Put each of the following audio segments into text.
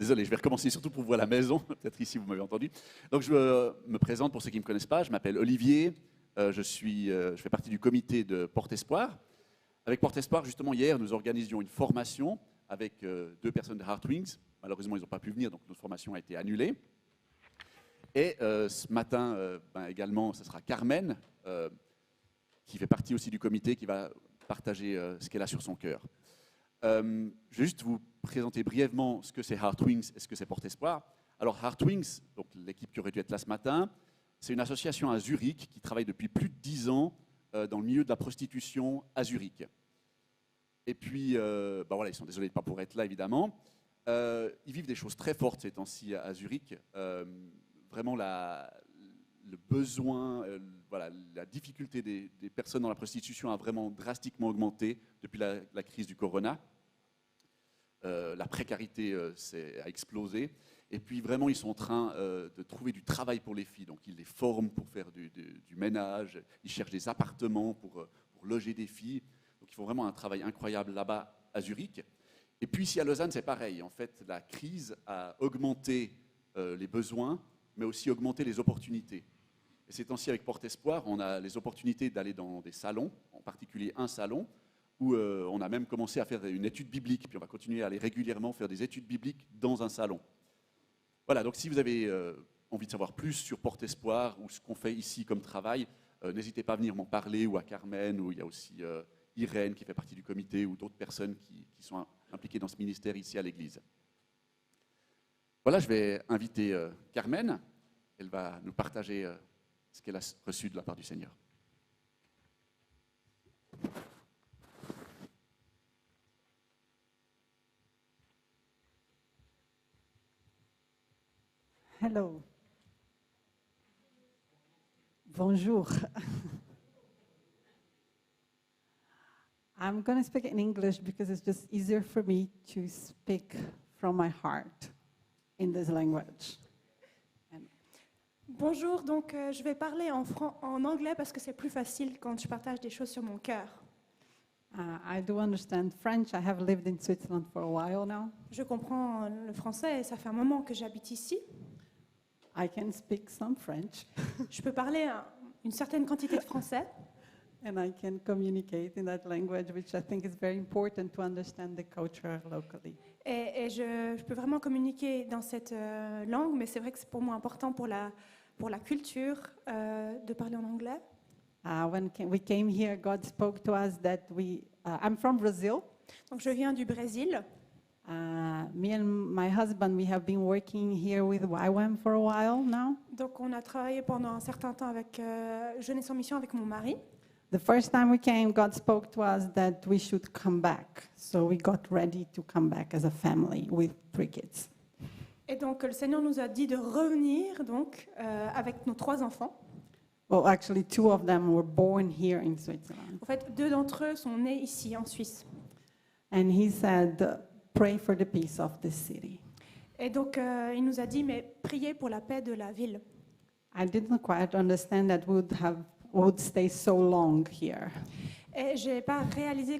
Désolé, je vais recommencer surtout pour vous à la maison. Peut-être ici, vous m'avez entendu. Donc, je me présente pour ceux qui ne me connaissent pas. Je m'appelle Olivier. Je fais partie du comité de Porte Espoir. Avec Porte Espoir, justement, hier, nous organisions une formation avec 2 personnes de Heartwings. Malheureusement, ils n'ont pas pu venir, donc notre formation a été annulée. Et ce matin, également, ce sera Carmen, qui fait partie aussi du comité, qui va partager ce qu'elle a sur son cœur. Je vais juste vous présenter brièvement ce que c'est Heartwings et ce que c'est Porte Espoir. Alors Heartwings, donc l'équipe qui aurait dû être là ce matin, c'est une association à Zurich qui travaille depuis plus de 10 ans dans le milieu de la prostitution à Zurich. Et puis, voilà, ils sont désolés de ne pas pouvoir être là, évidemment. Ils vivent des choses très fortes ces temps-ci à Zurich. Vraiment, le besoin, voilà, la difficulté des personnes dans la prostitution a vraiment drastiquement augmenté depuis la crise du corona. La précarité a explosé. Et puis vraiment, ils sont en train de trouver du travail pour les filles. Donc ils les forment pour faire du ménage, ils cherchent des appartements pour loger des filles. Donc ils font vraiment un travail incroyable là-bas à Zurich. Et puis ici à Lausanne, c'est pareil. En fait, la crise a augmenté les besoins, mais aussi augmenté les opportunités. Et ces temps-ci, avec Porte Espoir, on a les opportunités d'aller dans des salons, en particulier un salon, où on a même commencé à faire une étude biblique, puis on va continuer à aller régulièrement faire des études bibliques dans un salon. Voilà, donc si vous avez envie de savoir plus sur Porte Espoir ou ce qu'on fait ici comme travail, n'hésitez pas à venir m'en parler, ou à Carmen, ou il y a aussi Irène qui fait partie du comité, ou d'autres personnes qui sont impliquées dans ce ministère ici à l'église. Voilà, je vais inviter Carmen. Elle va nous partager ce qu'elle a reçu de la part du Seigneur. Hello. Bonjour. I'm going to speak in English because it's just easier for me to speak from my heart in this language. Bonjour, donc je vais parler en anglais parce que c'est plus facile quand je partage des choses sur mon cœur. I do understand French. I have lived in Switzerland for a while now. Je comprends le français et ça fait un moment que j'habite ici. I can speak some French. Je peux parler une certaine quantité de français. And I can communicate in that language, which I think is very important to understand the culture locally. Et je peux vraiment communiquer dans cette langue, mais c'est vrai que c'est pour moi important pour la culture de parler en anglais. When we came here, God spoke to us that I'm from Brazil. Donc je viens du Brésil. Me and my husband, we have been working here with YWAM for a while now. Donc on a travaillé pendant un certain temps avec Jeunesse en Mission avec mon mari. The first time we came, God spoke to us that we should come back. So we got ready to come back as a family with 3 kids. Et donc le Seigneur nous a dit de revenir donc avec nos 3 enfants. Well, actually, 2 of them were born here in Switzerland. En fait, 2 d'entre eux sont nés ici en Suisse. And he said, pray for the peace of the city. Et donc il nous a dit mais priez pour la paix de la ville. I didn't quite understand that we would stay so long here. Et j'ai pas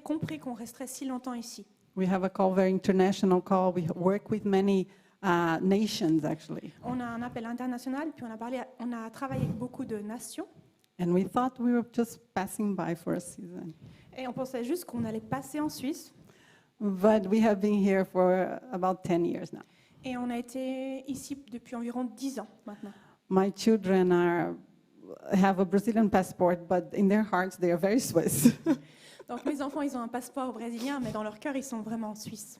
compris qu'on resterait si longtemps ici. We have a call, very international call. We work with many nations actually. On a un appel international, puis on a travaillé avec beaucoup de nations. And we thought we were just passing by for a season. Et on pensait juste qu'on allait passer en Suisse. But we have been here for about 10 years now. Et on a été ici depuis environ 10 ans maintenant. My children have a Brazilian passport, but in their hearts they are very Swiss. Donc mes enfants, ils ont un passeport brésilien, mais dans leur cœur, ils sont vraiment suisses.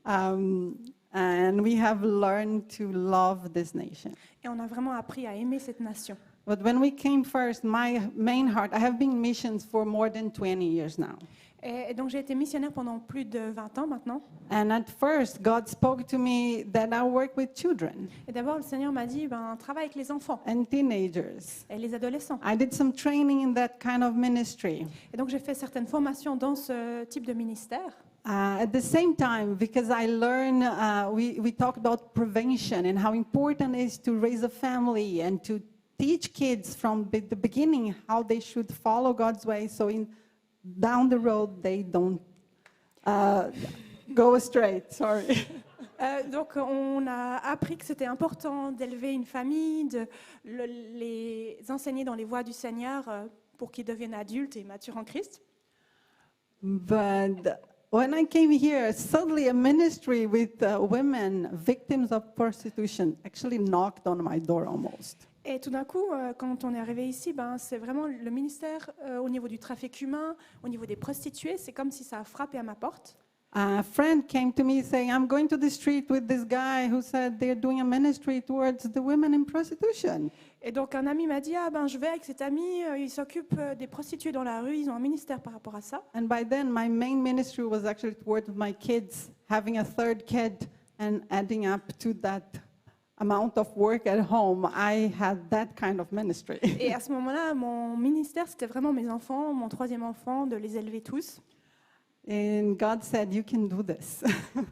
And we have learned to love this nation. Et on a vraiment appris à aimer cette nation. But when we came first, my main heart, I have been in missions for more than 20 years now. Et donc j'ai été missionnaire pendant plus de 20 ans maintenant. And at first, God spoke to me that I work with children Et d'abord, le Seigneur m'a dit, travaille avec les enfants and teenagers. et les adolescents. I did some training in that kind of ministry. Et donc j'ai fait certaines formations dans ce type de ministère. At the same time, because I learned, we talked about prevention and how important it is to raise a family and to teach kids from the beginning how they should follow God's way, so down the road they don't go astray. Sorry. Donc, on a appris que c'était important d'élever une famille, de les enseigner dans les voies du Seigneur pour qu'ils deviennent adultes et matures en Christ. But when I came here, suddenly a ministry with women victims of prostitution actually knocked on my door almost. Et tout d'un coup, quand on est arrivé ici, c'est vraiment le ministère au niveau du trafic humain, au niveau des prostituées, c'est comme si ça a frappé à ma porte. A friend came to me saying, I'm going to the street with this guy who said they're doing a ministry towards the women in prostitution. Et donc un ami m'a dit, je vais avec cet ami, il s'occupe des prostituées dans la rue, ils ont un ministère par rapport à ça. And by then, my main ministry was actually towards my kids, having a third kid and adding up to that amount of work at home. I had that kind of ministry. Et à ce moment-là, mon ministère, c'était vraiment mes enfants, mon troisième enfant, de les élever tous. And God said, you can do this.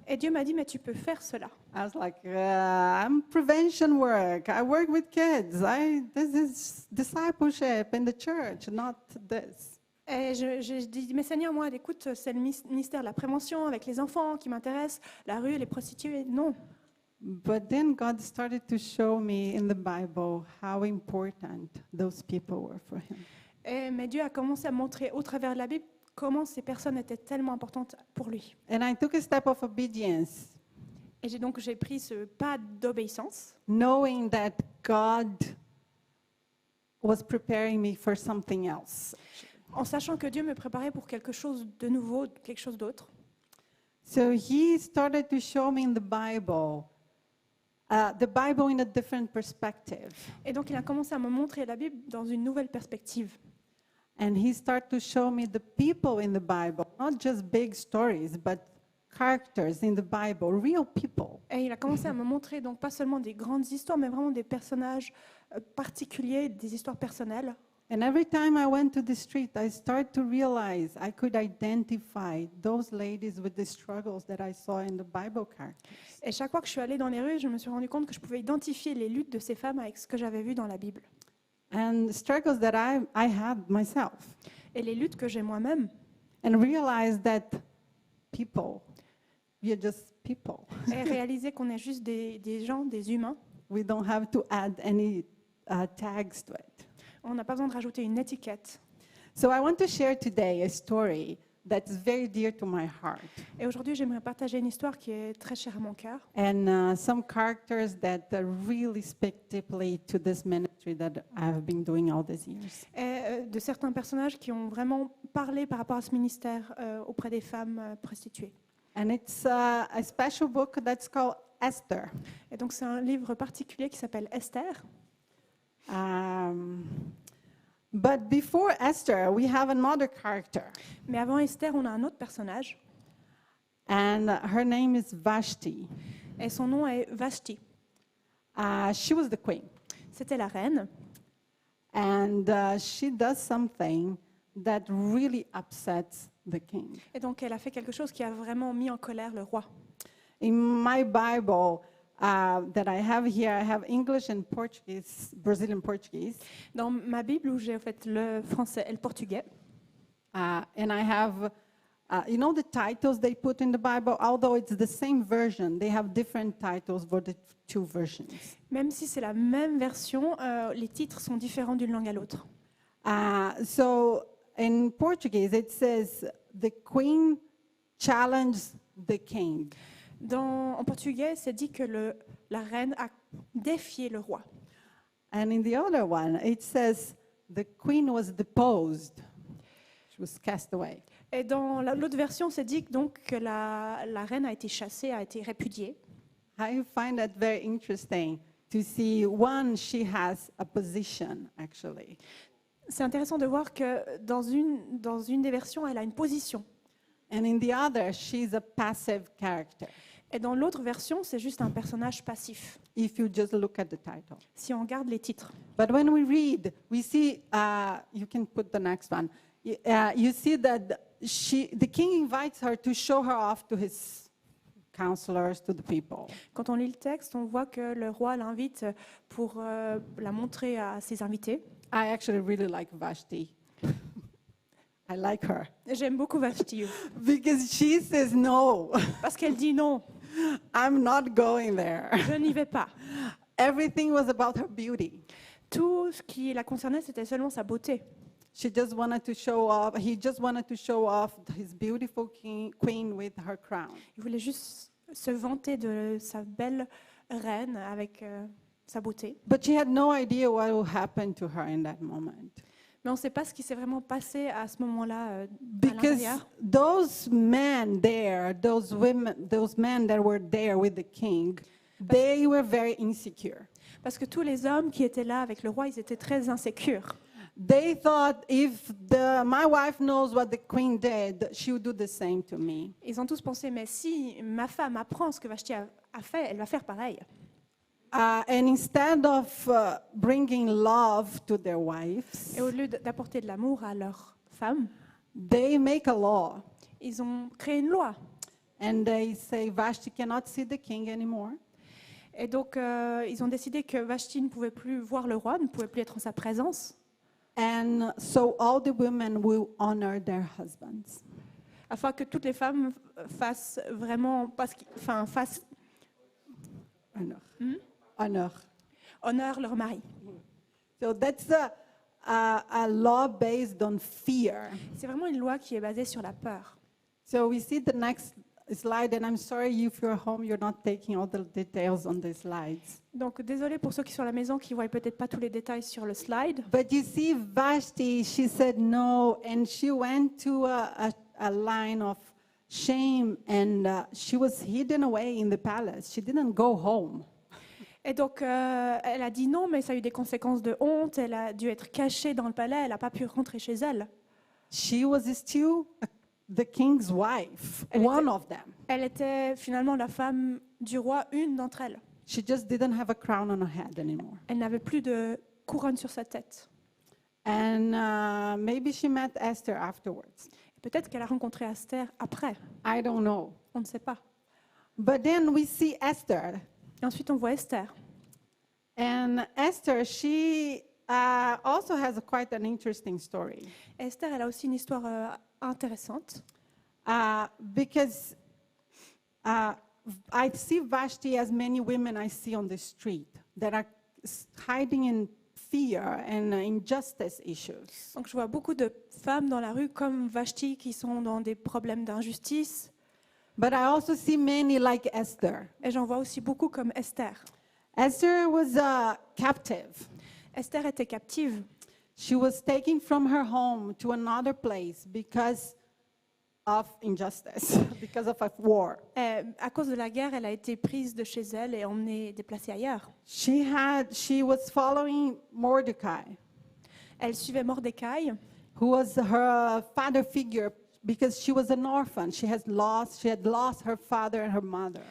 Et Dieu m'a dit, mais tu peux faire cela. I was like, I'm prevention work. I work with kids. This is discipleship in the church, not this. Et je dis, mais Seigneur, moi, écoute, c'est le ministère de la prévention avec les enfants qui m'intéressent, la rue, les prostituées, non. But then God started to show me in the Bible how important those people were for him. Mais Dieu a commencé à montrer au travers de la Bible comment ces personnes étaient tellement importantes pour lui. And I took a step of obedience, Et j'ai pris ce pas d'obéissance, knowing that God was preparing me for something else. en sachant que Dieu me préparait pour quelque chose de nouveau, quelque chose d'autre. So he started to show me in the Bible in a different perspective. Et donc il a commencé à me montrer la Bible dans une nouvelle perspective. And he started to show me the people in the Bible, not just big stories, but characters in the Bible, real people. Et il a commencé à me montrer donc pas seulement des grandes histoires, mais vraiment des personnages particuliers, des histoires personnelles. And every time I went to the street, I started to realize I could identify those ladies with the struggles that I saw in the Bible characters. Et chaque fois que je suis allée dans les rues, je me suis rendu compte que je pouvais identifier les luttes de ces femmes avec ce que j'avais vu dans la Bible. And struggles that I had myself. Et les luttes que j'ai moi-même. And realize that people, we are just people. Et réaliser qu'on est juste des gens, des humains. We don't have to add any tags to it. On n'a pas besoin de rajouter une étiquette. So I want to share today a story that's very dear to my heart. Et aujourd'hui, j'aimerais partager une histoire qui est très chère à mon cœur. And some characters that really speak deeply to this ministry that I have been doing all these years. Et de certains personnages qui ont vraiment parlé par rapport à ce ministère auprès des femmes prostituées. And it's a special book that's called Esther. Et donc c'est un livre particulier qui s'appelle Esther. But before Esther, we have another character. Mais avant Esther, on a un autre personnage. And her name is Vashti. Et son nom est Vashti. She was the queen. C'était la reine. And she does something that really upsets the king. Et donc elle a fait quelque chose qui a vraiment mis en colère le roi. In my Bible that I have here, I have English and Portuguese, Brazilian Portuguese. Dans ma Bible, où j'ai en fait le français et le portugais, And I have, you know, the titles they put in the Bible, although it's the same version, they have different titles for the two versions. même si c'est la même version, les titres sont différents d'une langue à l'autre. So in Portuguese, it says, the queen challenged the king. En portugais, c'est dit que la reine a défié le roi. And in the other one, it says, the queen was deposed. She was cast away. Et dans l'autre version, c'est dit donc que la reine a été chassée, a été répudiée. I find that very interesting to see, one, she has a position, actually. C'est intéressant de voir que dans une des versions, elle a une position. And in the other, she's a passive character. Et dans l'autre version, c'est juste un personnage passif, If you just look at the title. si on regarde les titres. But when we read, we see, you can put the next one. You see that the king invites her to show her off to his counselors, to the people. Quand on lit le texte, on voit que le roi l'invite pour la montrer à ses invités. I actually really like Vashti. I like her. J'aime beaucoup Vashti, Because she says no. parce qu'elle dit non. I'm not going there. Je n'y vais pas. Everything was about her beauty. Tout ce qui la concernait, c'était seulement sa beauté. She just wanted to show off. He just wanted to show off his beautiful queen with her crown. Il voulait juste se vanter de sa belle reine avec sa beauté. But she had no idea what would happen to her in that moment. Mais on ne sait pas ce qui s'est vraiment passé à ce moment-là à Because l'intérieur. those men there, those women, those men that were there with the king, they were very insecure. Parce que tous les hommes qui étaient là avec le roi, ils étaient très insécures. They thought if my wife knows what the queen did, she would do the same to me. Ils ont tous pensé, mais si ma femme apprend ce que Vashti a fait, elle va faire pareil. And instead of bringing love to their wives, Et au lieu d'apporter de l'amour à leur femme, they make a law. ils ont créé une loi. And they say Vashti cannot see the king anymore. Et donc, ils ont décidé que Vashti ne pouvait plus voir le roi, ne pouvait plus être en sa présence, And so all the women will honor their husbands. afin que toutes les femmes fassent vraiment, fassent Honor. Honor. honneur leur mari. So that's a law based on fear. C'est vraiment une loi qui est basée sur la peur. So we see the next slide, and I'm sorry if you're home, you're not taking all the details on the slides. Donc, désolée pour ceux qui sont à la maison qui ne voient peut-être pas tous les détails sur le slide. But you see, Vashti, she said no, and she went to a line of shame, and she was hidden away in the palace. She didn't go home. Et donc, elle a dit non, mais ça a eu des conséquences de honte. Elle a dû être cachée dans le palais. Elle n'a pas pu rentrer chez elle. She was still the king's wife, Elle one était- of them. Elle était finalement la femme du roi, une d'entre elles. She just didn't have a crown on her head anymore. Elle n'avait plus de couronne sur sa tête. And maybe she met Esther afterwards. Peut-être qu'elle a rencontré Esther après. I don't know. On ne sait pas. But then we see Esther. Et ensuite, on voit Esther. And Esther, she also has quite an interesting story. Esther, elle a aussi une histoire intéressante. Because I see Vashti as many women I see on the street that are hiding in fear and injustice issues. Donc, je vois beaucoup de femmes dans la rue comme Vashti qui sont dans des problèmes d'injustice. But I also see many like Esther. Et j'en vois aussi beaucoup comme Esther. Esther was captive. Esther était captive. She was taken from her home to another place because of injustice, because of a war. Et à cause de la guerre, elle a été prise de chez elle et emmenée, déplacée ailleurs. She was following Mordecai, Elle suivait Mordecai, who was her father figure because she was an orphan. She had lost her father and her mother.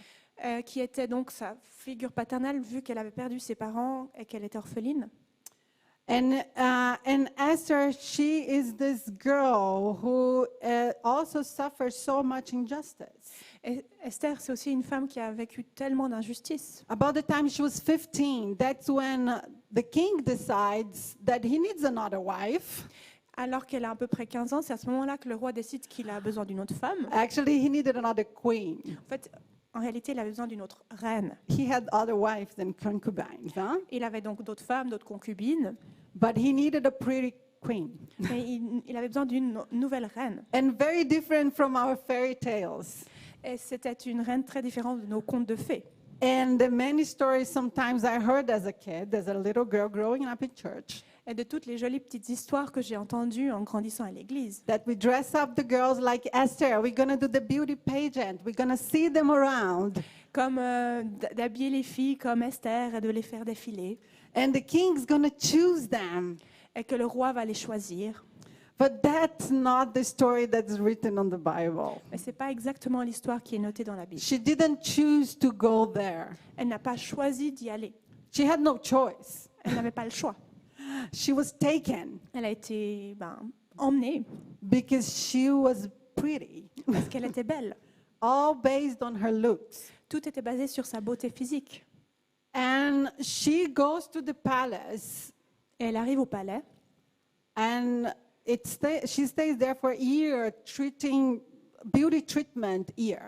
qui était donc sa figure paternelle, vu qu'elle avait perdu ses parents et qu'elle était orpheline. And Esther, she is this girl who also suffers so much injustice. Et Esther, c'est aussi une femme qui a vécu tellement d'injustice. About the time she was 15, that's when the king decides that he needs another wife. Alors qu'elle a à peu près 15 ans, c'est à ce moment-là que le roi décide qu'il a besoin d'une autre femme. Actually, he needed another queen. En fait, en réalité, il avait besoin d'une autre reine. He had other wives than concubines, huh? Il avait donc d'autres femmes, d'autres concubines, But he needed a pretty queen. mais il avait besoin d'une nouvelle reine. And very different from our fairy tales. Et c'était une reine très différente de nos contes de fées. And the many stories sometimes I heard as a kid, as a little girl growing up in church, Et de toutes les jolies petites histoires que j'ai entendues en grandissant à l'église. that we dress up the girls like Esther. We're going to do the beauty pageant. We're going to see them around. Comme d'habiller les filles comme Esther et de les faire défiler. And the king's going to choose them. Et que le roi va les choisir. But that's not the story that's written on the Bible. Mais ce n'est pas exactement l'histoire qui est notée dans la Bible. She didn't choose to go there. Elle n'a pas choisi d'y aller. She had no choice. Elle n'avait pas le choix. She was taken Elle a été emmenée because she was pretty, parce qu'elle était belle. all based on her looks. Tout était basé sur sa beauté physique. And she goes to the palace, Et elle arrive au palais. and she stays there for a year, treating beauty treatment year.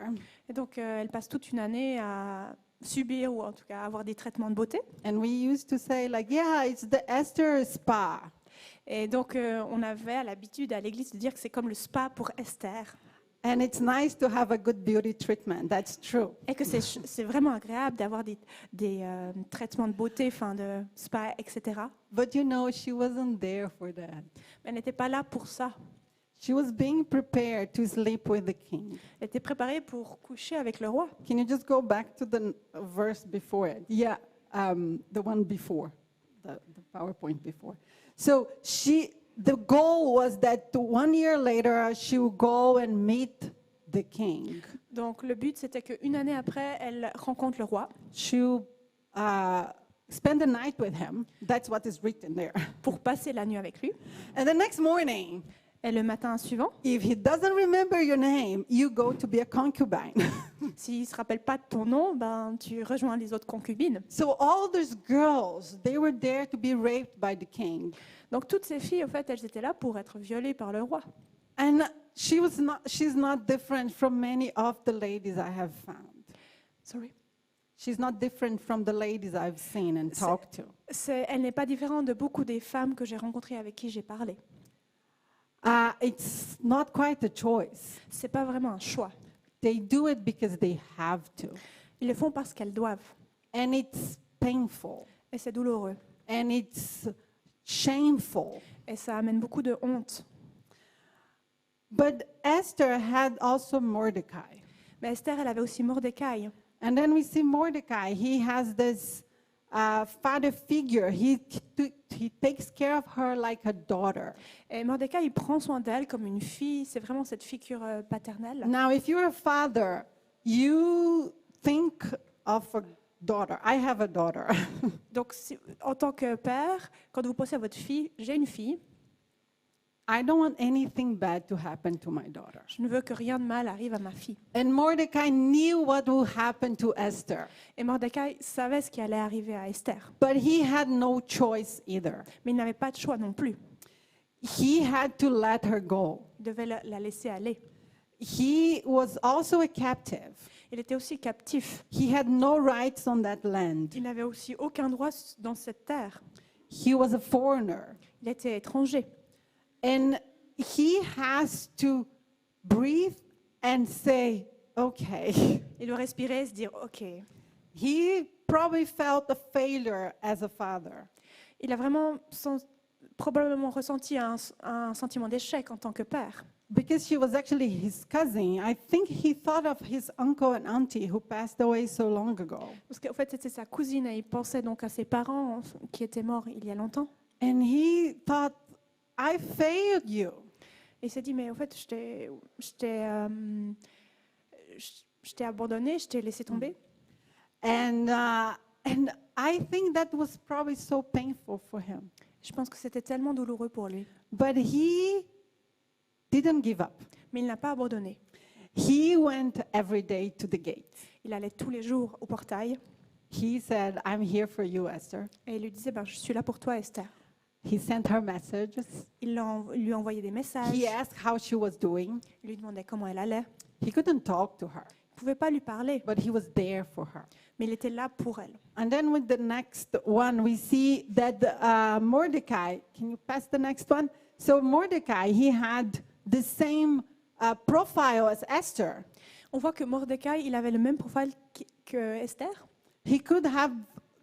Et donc, elle passe toute une année à subir ou en tout cas avoir des traitements de beauté. And we used to say like, yeah, it's the Esther spa. Et donc, on avait l'habitude à l'église de dire que c'est comme le spa pour Esther. And it's nice to have a good beauty treatment. That's true. Et que c'est vraiment agréable d'avoir des traitements de beauté, enfin de spa, etc. But you know, she wasn't there for that. Mais elle n'était pas là pour ça. She was being prepared to sleep with the king. Elle était préparée pour coucher avec le roi. Can you just go back to the verse before it? Yeah, the one before, the PowerPoint before. So the goal was that 1 year later, she would go and meet the king. Donc le but, c'était qu'une année après, elle rencontre le roi She would spend the night with him. That's what is written there. pour passer la nuit avec lui. And the next morning, Et le matin suivant, if he doesn't remember your name, you go to be a concubine. s'il ne se rappelle pas de ton nom, ben, tu rejoins les autres concubines. So all these girls, they were there to be raped by the king. Donc toutes ces filles, en fait, elles étaient là pour être violées par le roi. And she's not different from many of the ladies I have found. Sorry. She's not different from the ladies I've seen and talked to. Elle n'est pas différente de beaucoup des femmes que j'ai rencontrées avec qui j'ai parlé. It's not quite a choice. C'est pas vraiment un choix. They do it because they have to. Ils le font parce qu'elles doivent. And it's painful. Et c'est douloureux. And it's shameful. Et ça amène beaucoup de honte. But Esther had also Mordecai. Mais Esther, elle avait aussi Mordecai. And then we see Mordecai. He has this father figure. He takes care of her like a daughter. Et Mordecai, il prend soin d'elle comme une fille. C'est vraiment cette figure paternelle. Now, if you're a father, you think of a daughter. I have a daughter. Donc, en tant que père, quand vous pensez à votre fille, j'ai une fille. I don't want anything bad to happen to my daughter. Je ne veux que rien de mal arrive à ma fille. And Mordecai knew what would happen to Esther, Et Mordecai savait ce qui allait arriver à Esther. but he had no choice either. Mais il n'avait pas de choix non plus. He had to let her go. Il devait la laisser aller. He was also a captive. Il était aussi captif. He had no rights on that land. Il n'avait aussi aucun droit dans cette terre. He was a foreigner. Il était étranger. And he has to breathe and say, okay. Il doit respirer et se dire, OK. He probably felt a failure as a father. Il a vraiment probablement ressenti un sentiment d'échec en tant que père. Because she was actually his cousin, I think he thought of his uncle and auntie who passed away so long ago. Parce qu'en fait, c'était sa cousine et il pensait donc à ses parents qui étaient morts il y a longtemps. And he thought, I failed you. Et il s'est dit, mais en fait, je t'ai abandonné, je t'ai laissé tomber. And I think that was probably so painful for him. Je pense que c'était tellement douloureux pour lui. But he didn't give up. Mais il n'a pas abandonné. He went every day to the gate. Il allait tous les jours au portail He said, I'm here for you, Esther. et il lui disait, je suis là pour toi, Esther. He sent her messages. Il lui envoyait des messages. He asked how she was doing. Il lui demandait comment elle allait. He couldn't talk to her, Il ne pouvait pas lui parler, but he was there for her. mais il était là pour elle. And then with the next one, we see that Mordecai, can you pass the next one? So Mordecai, he had the same profile as Esther. On voit que Mordecai, il avait le même profil que Esther. He could have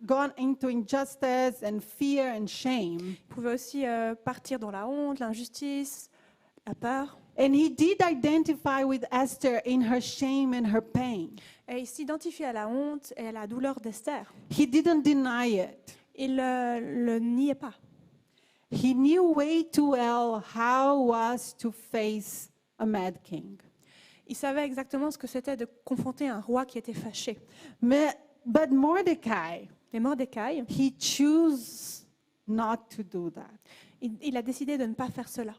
gone into injustice and fear and shame. Il pouvait aussi partir dans la honte, l'injustice, la peur. And he did identify with Esther in her shame and her pain. Et il s'identifiait à la honte et à la douleur d'Esther. He didn't deny it. Il le niait pas. He knew way too well how it was to face a mad king. Il savait exactement ce que c'était de confronter un roi qui était fâché. But Mordecai, Mais Mordecai, he chose not to do that. il a décidé de ne pas faire cela.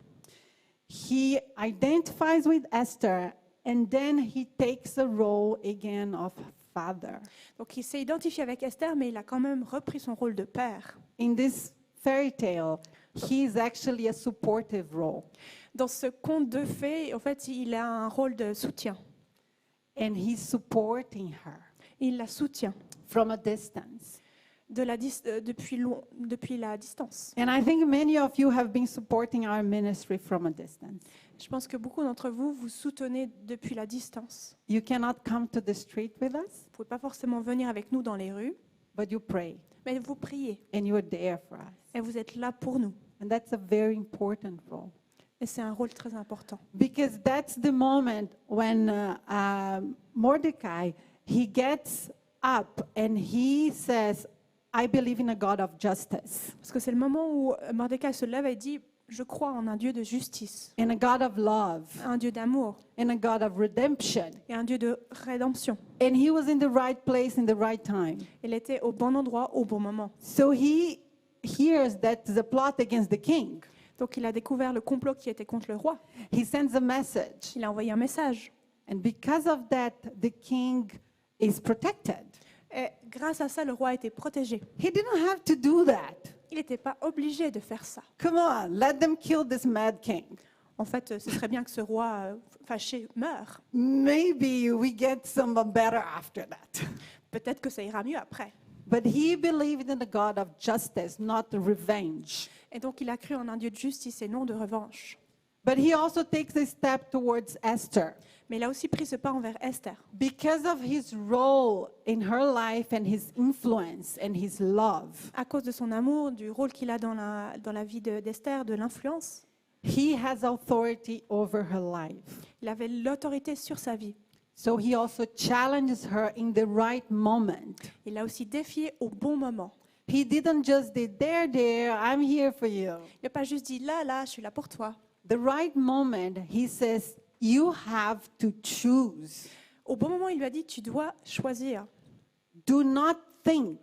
He identifies with Esther, and then he takes a role again of father. Donc il s'est identifié avec Esther, mais il a quand même repris son rôle de père. In this fairy tale, he is actually a supportive role. Dans ce conte de fées, en fait, il a un rôle de soutien. And he's supporting her Il la soutient from a distance. depuis la distance. And I think many of you have been supporting our ministry from a distance. Je pense que beaucoup d'entre vous vous soutenez depuis la distance. You cannot come to the street with us, Vous ne pouvez pas forcément venir avec nous dans les rues, but you pray mais vous priez and you're there for us. et vous êtes là pour nous. And that's a very important role. Et c'est un rôle très important. Because that's the moment when Mordecai, he gets up and he says, I believe in a God of justice Parce que c'est le moment où Mordecai se lève et dit « Je crois en un Dieu de justice, and a God of love un Dieu d'amour and a God of redemption. et un Dieu de rédemption. And he was in the right place in the right time. » Il était au bon endroit, au bon moment. So he hears that the plot against the king. Donc il a découvert le complot qui était contre le roi. He sends a message. Il a envoyé un message. And because of that, the king is protected. Et grâce à ça, le roi a été protégé. He didn't have to do that. Il n'était pas obligé de faire ça. Come on, let them kill this mad king. En fait, ce serait bien que ce roi fâché meure. Maybe we get some better after that. Peut-être que ça ira mieux après. But he believed in the God of justice, not revenge. Et donc, il a cru en un Dieu de justice et non de revanche. But he also takes a step towards Esther. Mais il a aussi pris ce pas envers Esther. Because of his role in her life and his influence and his love, À cause de son amour, du rôle qu'il a dans la vie d'Esther, de l'influence, he has authority over her life. il avait l'autorité sur sa vie. So he also challenges her in the right moment. Il l'a aussi défié au bon moment. He didn't just say, there, I'm here for you. Il n'a pas juste dit là, je suis là pour toi. The right moment, he says, you have to choose. Au bon moment, il lui a dit tu dois choisir. Do not think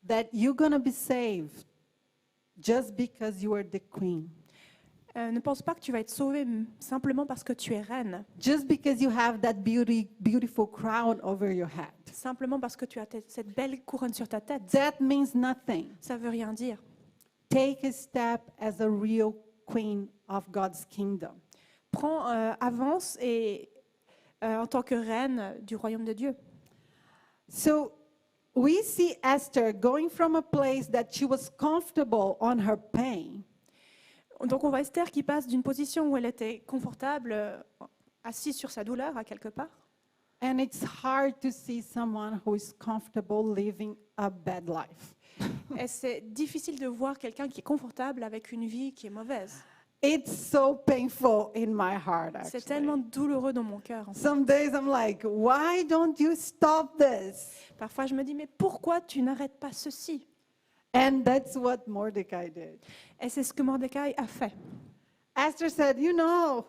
that you're going to be saved just because you are the queen. Ne pense pas que tu vas être sauvé simplement parce que tu es reine, Just because you have that beautiful crown over your head. simplement parce que tu as cette belle couronne sur ta tête. That means nothing. Ça veut rien dire. Take a step as a real queen of God's kingdom. Prends avance et en tant que reine du royaume de Dieu. So we see Esther going from a place that she was comfortable on her pain Donc on voit Esther qui passe d'une position où elle était confortable, assise sur sa douleur à quelque part. and it's hard to see someone who is comfortable living a bad life. Et c'est difficile de voir quelqu'un qui est confortable avec une vie qui est mauvaise. It's so painful in my heart, C'est actually. tellement douloureux dans mon cœur. En fait. Some days I'm like, why don't you stop this? Parfois je me dis mais pourquoi tu n'arrêtes pas ceci? And that's what Mordecai did. Et c'est ce que Mordecai a fait. Esther said, you know,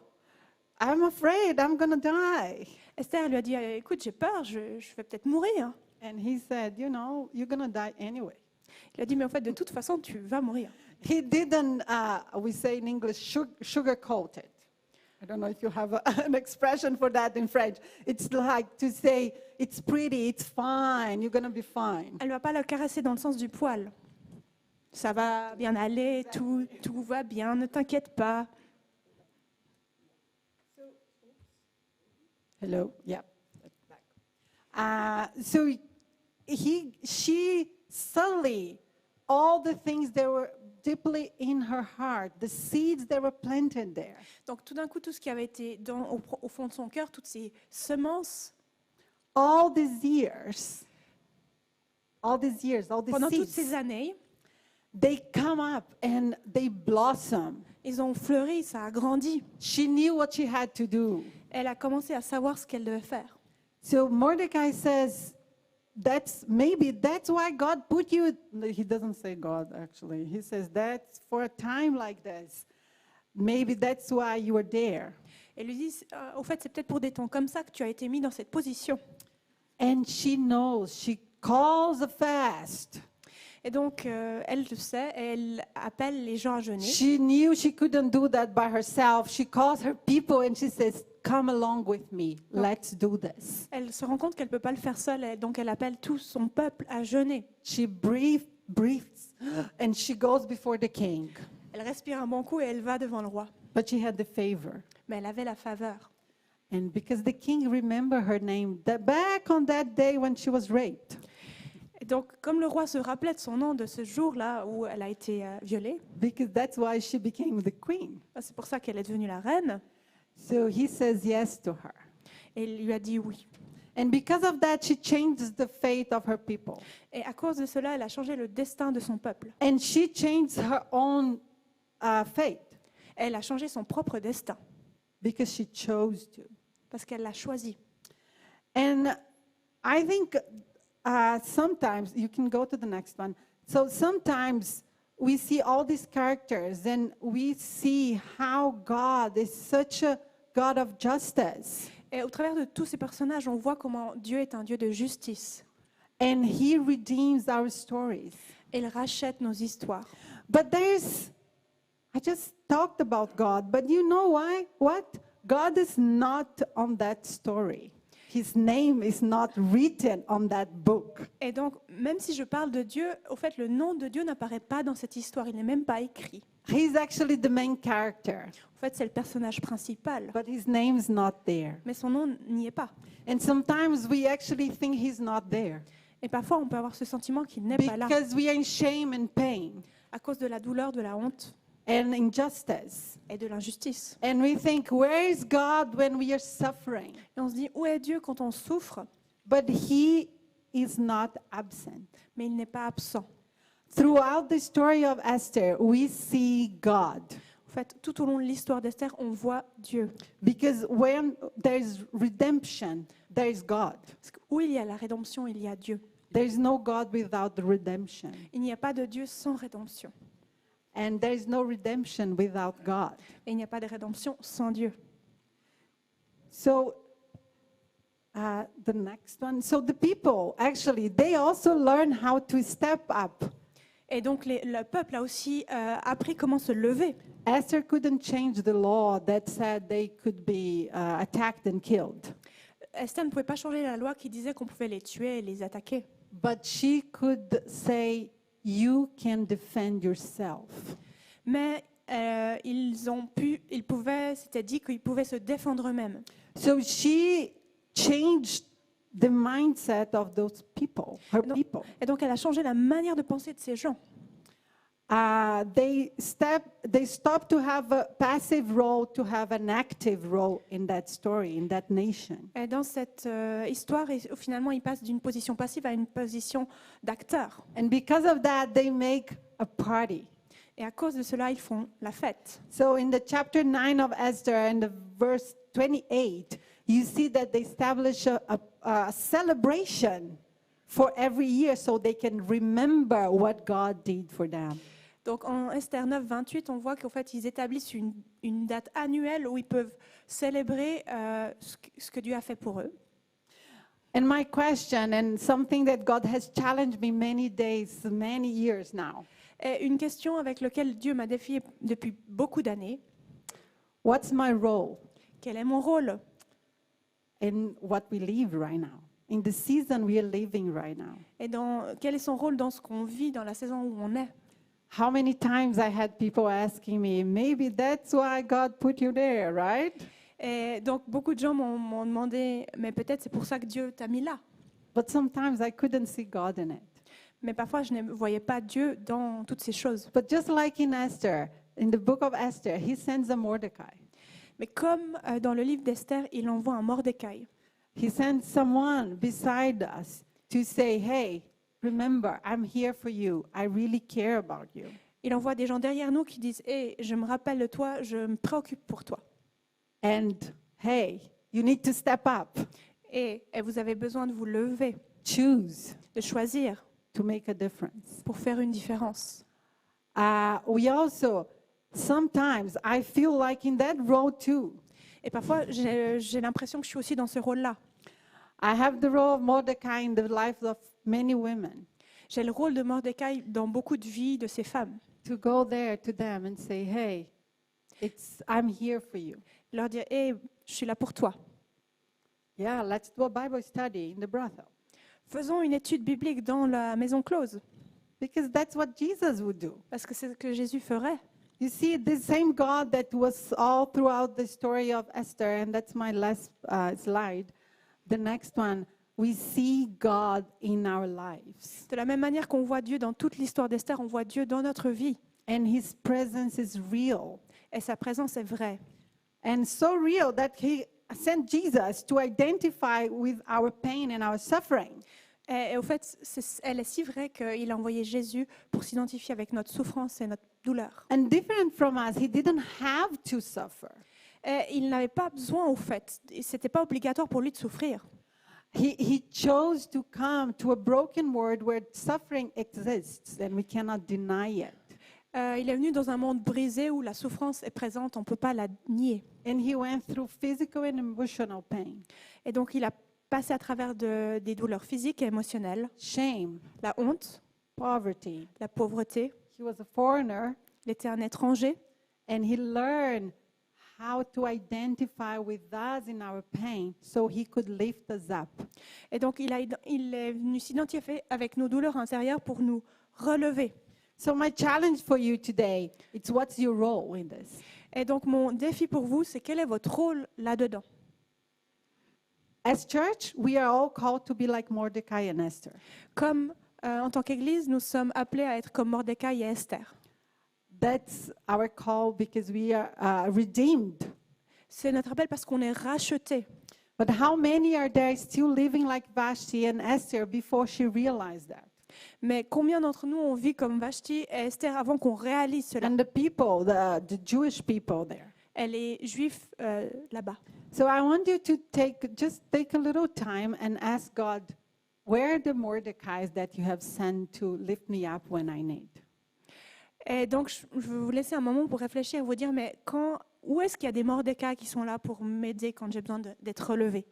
I'm afraid I'm going to die. Esther lui a dit écoute j'ai peur, je vais peut-être mourir. And he said, you know, you're going to die anyway. Il a dit mais en fait de toute façon tu vas mourir. He didn't, we say in English, sugarcoat it. I don't know if you have an expression for that in French. It's like to say, it's pretty, it's fine, you're going to be fine. Elle ne va pas le caresser dans le sens du poil. Ça va bien aller, tout va bien, ne t'inquiète pas. Hello, yeah. So she suddenly, all the things that were deeply in her heart, the seeds that were planted there, Donc tout d'un coup, tout ce qui avait été au fond de son cœur, toutes ces semences, all these years, all these pendant toutes seeds, ces années, they come up and they blossom. ils ont fleuri, ça a grandi. She knew what she had to do. Elle a commencé à savoir ce qu'elle devait faire. So Mordecai says, that's why God put you. He doesn't say God, actually. He says that's for a time like this. Maybe that's why you are there. Elle lui dit, au fait, c'est peut-être pour des temps comme ça que tu as été mis dans cette position. And she knows. She calls a fast. Et donc, elle le sait, et elle appelle les gens à jeûner. She knew she couldn't do that by herself. She calls her people and she says, come along with me. Let's do this. Elle se rend compte qu'elle ne peut pas le faire seule, donc elle appelle tout son peuple à jeûner. She breathes and she goes before the king. Elle respire un bon coup et elle va devant le roi. but she had the favor. mais elle avait la faveur. And because the king remembered her name back on that day when she was raped. Et donc, comme le roi se rappelait de son nom de ce jour-là où elle a été violée, Because that's why she became the queen. c'est pour ça qu'elle est devenue la reine, So he says yes to her. et il lui a dit oui. And because of that, she changed the fate of her people. Et à cause de cela, elle a changé le destin de son peuple. And she changed her own fate Elle a changé son propre destin because she chose to. parce qu'elle l'a choisi. And I think sometimes, you can go to the next one. So sometimes we see all these characters and we see how God is such a God of justice. Et au travers de tous ces personnages, on voit comment Dieu est un Dieu de justice. And he redeems our stories. Et il rachète nos histoires. But I just talked about God, but you know why? What? God is not on that story. His name is not written on that book. Et donc, même si je parle de Dieu, au fait, le nom de Dieu n'apparaît pas dans cette histoire. Il n'est même pas écrit. He's actually the main character, En fait, c'est le personnage principal. but his name's not there. Mais son nom n'y est pas. And sometimes we actually think he's not there Et parfois, on peut avoir ce sentiment qu'il n'est pas là because we are in shame and pain à cause de la douleur, de la honte and injustice. et de l'injustice. And we think, where is God when we are suffering? Et on se dit, où est Dieu quand on souffre? But he is not absent. Mais il n'est pas absent. Throughout the story of Esther, we see God. En fait, tout au long de l'histoire d'Esther, on voit Dieu. Because when there's redemption, there is God. Parce que où il y a la rédemption, il y a Dieu. There is no God without the redemption. Il n'y a pas de Dieu sans rédemption. And there is no redemption without God. Et il n'y a pas de rédemption sans Dieu. So, the next one. So the people, actually, they also learn how to step up. Et donc, le peuple a aussi appris comment se lever. Esther couldn't change the law that said they could be attacked and killed. Esther ne pouvait pas changer la loi qui disait qu'on pouvait les tuer et les attaquer. But she could say, you can defend yourself. Mais c'était dit qu'ils pouvaient se défendre eux-mêmes. So she changed the mindset of those people, her Non. people. Et donc, elle a changé la manière de penser de ces gens. They stopped to have a passive role to have an active role in that story, in that nation. Et dans cette histoire, finalement, ils passent d'une position passive à une position d'acteur. And because of that, they make a party. Et à cause de cela, ils font la fête. So in the chapter 9 of Esther and the verse 28, you see that they establish a celebration for every year so they can remember what God did for them. Donc en Esther 9, 28, on voit qu'en fait, ils établissent une date annuelle où ils peuvent célébrer ce que Dieu a fait pour eux. And my question, and something that God has challenged me many days, many years now, Et une question avec laquelle Dieu m'a défié depuis beaucoup d'années. what's my role Quel est mon rôle in what we live right now, in the season we are living right now? et quel est son rôle dans ce qu'on vit, dans la saison où on est? How many times I had people asking me, maybe that's why God put you there, right? Et donc beaucoup de gens m'ont demandé, mais peut-être c'est pour ça que Dieu t'a mis là. But sometimes I couldn't see God in it. Mais parfois je ne voyais pas Dieu dans toutes ces choses. But just like in Esther, in the book of Esther, he sends a Mordecai. Mais comme dans le livre d'Esther, il envoie un Mordecai. He sends someone beside us to say, hey, remember, I'm here for you. I really care about you. Il envoie des gens derrière nous qui disent, hey, je me rappelle de toi, je me préoccupe pour toi. And hey, you need to step up, Et vous avez besoin de vous lever, choose de choisir to make a difference. pour faire une différence. We also, sometimes I feel like in that role too. Et parfois, j'ai l'impression que je suis aussi dans ce rôle-là. I have the role of Mordecai in the lives of many women, J'ai le rôle de Mordecai dans beaucoup de vies de ces femmes. to go there to them and say, hey, I'm here for you. Leur dire, hey, je suis là pour toi. Yeah, let's do a Bible study in the brothel. Faisons une étude biblique dans la maison close. Because that's what Jesus would do. Parce que c'est ce que Jésus ferait. You see, the same God that was all throughout the story of Esther, and that's my last slide. The next one, we see God in our lives. De la même manière qu'on voit Dieu dans toute l'histoire d'Esther, on voit Dieu dans notre vie. And his presence is real. Et sa présence est vraie. And so real that he sent Jesus to identify with our pain and our suffering. Et au fait, elle est si vraie qu'il a envoyé Jésus pour s'identifier avec notre souffrance et notre douleur. And different from us, he didn't have to suffer. Et il n'avait pas besoin, au fait. C'était pas obligatoire pour lui de souffrir. He chose to come to a broken world where suffering exists and we cannot deny it. Il est venu dans un monde brisé où la souffrance est présente, on ne peut pas la nier. And he went through physical and emotional pain, Et donc il a passé à travers des douleurs physiques et émotionnelles, shame, la honte, poverty. la pauvreté. He was a foreigner Il était un étranger and he learned how to identify with us in our pain so he could lift us up. et donc il est venu s'identifier avec nos douleurs intérieures pour nous relever. So my challenge for you today, it's what's your role in this? Et donc mon défi pour vous, c'est quel est votre rôle là-dedans? As church, we are all called to be like Mordecai and Esther. Comme en tant qu'Église, nous sommes appelés à être comme Mordecai et Esther. That's our call because we are redeemed. C'est notre appel parce qu'on est rachetés. But how many are there still living like Vashti and Esther before she realized that? Mais combien d'entre nous ont vécu comme Vashti et Esther avant qu'on réalise cela? And the people, the Jewish people there. Et les Juifs là-bas. So I want you to just take a little time and ask God, where are the Mordecais that you have sent to lift me up when I need? Et donc, je vais vous laisser un moment pour réfléchir et vous dire, mais où est-ce qu'il y a des Mordecai qui sont là pour m'aider quand j'ai besoin d'être relevé?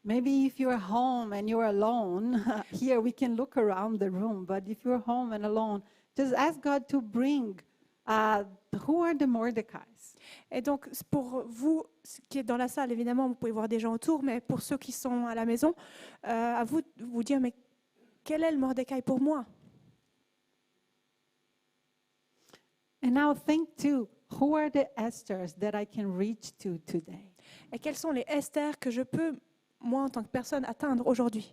Maybe if you're home and you're alone, here we can look around the room, but if you're home and alone, just ask God to bring, who are the Mordecais? Et donc, pour vous qui êtes dans la salle, évidemment, vous pouvez voir des gens autour, mais pour ceux qui sont à la maison, à vous de vous dire, mais quel est le Mordecai pour moi? And now think too, who are the Esthers that I can reach to today? Et quels sont les Esther que je peux, moi, en tant que personne, atteindre aujourd'hui?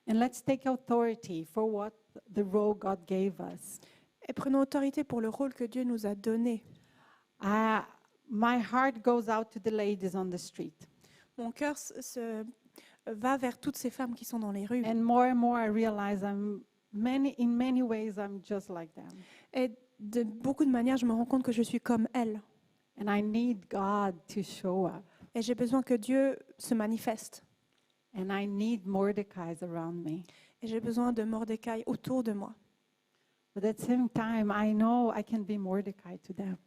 And let's take authority for what the role God gave us. Et prenons autorité pour le rôle que Dieu nous a donné. My heart goes out to the ladies on the street. Mon cœur va vers toutes ces femmes qui sont dans les rues. And more I realize in many ways I'm just like them. Et de beaucoup de manières, je me rends compte que je suis comme elles. And I need God to show up. Et j'ai besoin que Dieu se manifeste. And I need Mordecais around me. Et j'ai besoin de Mordecai autour de moi. But at the same time, I know I can be Mordecai to them.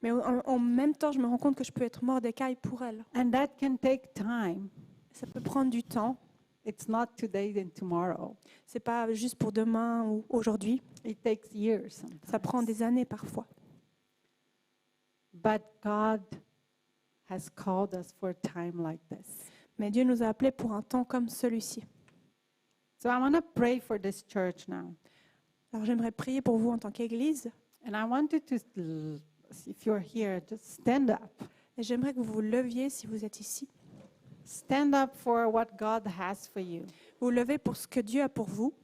Mais en même temps, je me rends compte que je peux être Mordecai pour elles. And that can take time. Ça peut prendre du temps. It's not today and tomorrow. C'est pas juste pour demain ou aujourd'hui. It takes years sometimes. Ça prend des années parfois. But God has called us for a time like this. Mais Dieu nous a appelés pour un temps comme celui-ci. So I want to pray for this church now. Alors j'aimerais prier pour vous en tant qu'Église. And I want you to, if you're here, just stand up. Et j'aimerais que vous vous leviez si vous êtes ici. Stand up for what God has for you. Vous levez pour ce que Dieu a pour vous.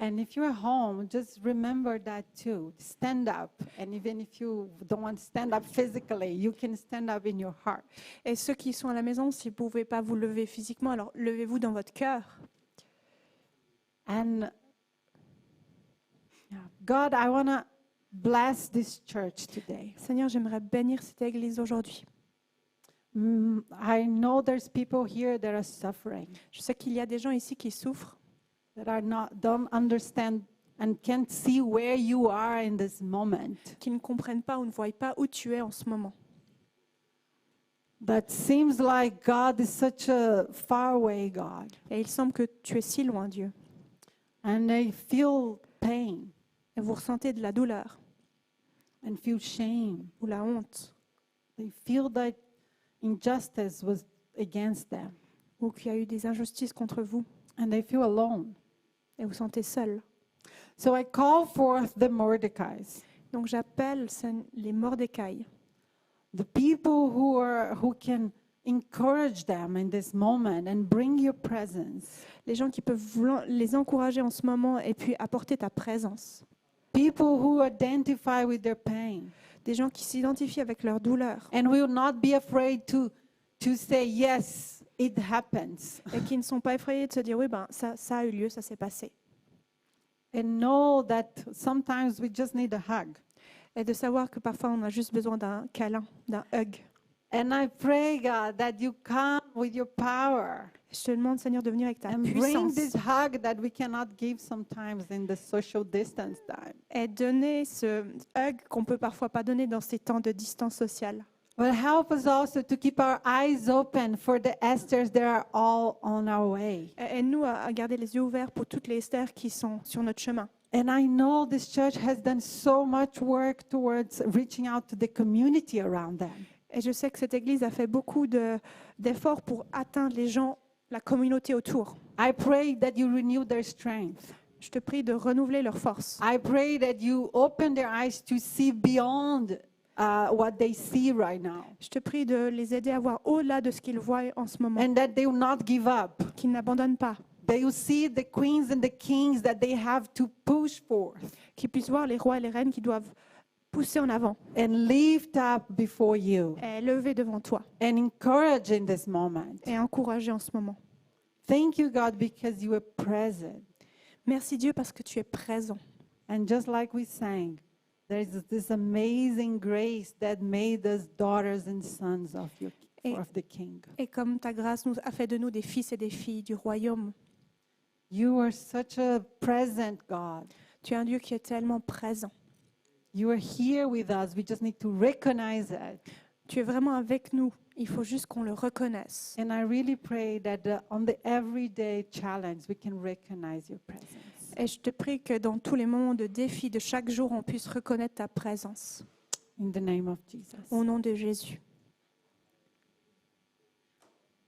And if you're home, just remember that too. Stand up. And even if you don't want to stand up physically, you can stand up in your heart. Et ceux qui sont à la maison, si vous ne pouvez pas vous lever physiquement, alors levez-vous dans votre cœur. And God, I want to bless this church today. Seigneur, j'aimerais bénir cette Église aujourd'hui. I know there's people here that are suffering, Je sais qu'il y a des gens ici qui souffrent, that don't understand and can't see where you are in this moment. qui ne comprennent pas ou ne voient pas où tu es en ce moment. That seems like God is such a far away God. Et il semble que tu es si loin, Dieu. And they feel pain et vous ressentez de la douleur and feel shame. ou la honte They feel that injustice was against them ou qu'il y a eu des injustices contre vous and they feel alone. et vous sentez seul. So I call forth the Mordecais, Donc j'appelle les Mordecai, the people who can encourage them in this moment and bring your presence. les gens qui peuvent les encourager en ce moment et puis apporter ta présence. People who identify with their pain Des gens qui s'identifient avec leur douleur and will not be afraid to say, yes, it happens. et qui ne sont pas effrayés de se dire oui, ben, ça a eu lieu, ça s'est passé. And know that sometimes we just need a hug. Et de savoir que parfois on a juste besoin d'un câlin, d'un hug. And I pray, God, that you come with your power Je te demande, Seigneur, de venir avec ta and bring puissance this hug that we cannot give sometimes in the social distance time. et donner ce hug qu'on peut parfois pas donner dans ces temps de distance sociale. But help us also to keep our eyes open for the Esthers that are all on our way. Aide-nous à garder les yeux ouverts pour toutes les Esther qui sont sur notre chemin. And I know this church has done so much work towards reaching out to the community around them. Et je sais que cette Église a fait beaucoup d'efforts pour atteindre les gens, la communauté autour. I pray that you renew their strength. Je te prie de renouveler leur force. I pray that you open their eyes to see beyond what they see right now. Je te prie de les aider à voir au-delà de ce qu'ils voient en ce moment, And that they will not give up. qu'ils n'abandonnent pas, They will see the queens and the kings that they have to push forth qu'ils puissent voir les rois et les reines qui doivent pousser en avant and lift up before you et lever devant toi and encourage in this moment. et encourager en ce moment. Thank you, God, because you are present. Merci Dieu parce que tu es présent. And just like we sang, there is this amazing grace that made us daughters and sons of the King. Et comme ta grâce nous a fait de nous des fils et des filles du royaume, You are such a present God. tu es un Dieu qui est tellement présent. You are here with us. We just need to recognize it. Tu es vraiment avec nous. Il faut juste qu'on le reconnaisse. And I really pray that on the everyday challenge, we can recognize your presence. Et je te prie que dans tous les moments de défi de chaque jour, on puisse reconnaître ta présence. In the name of Jesus. Au nom de Jésus.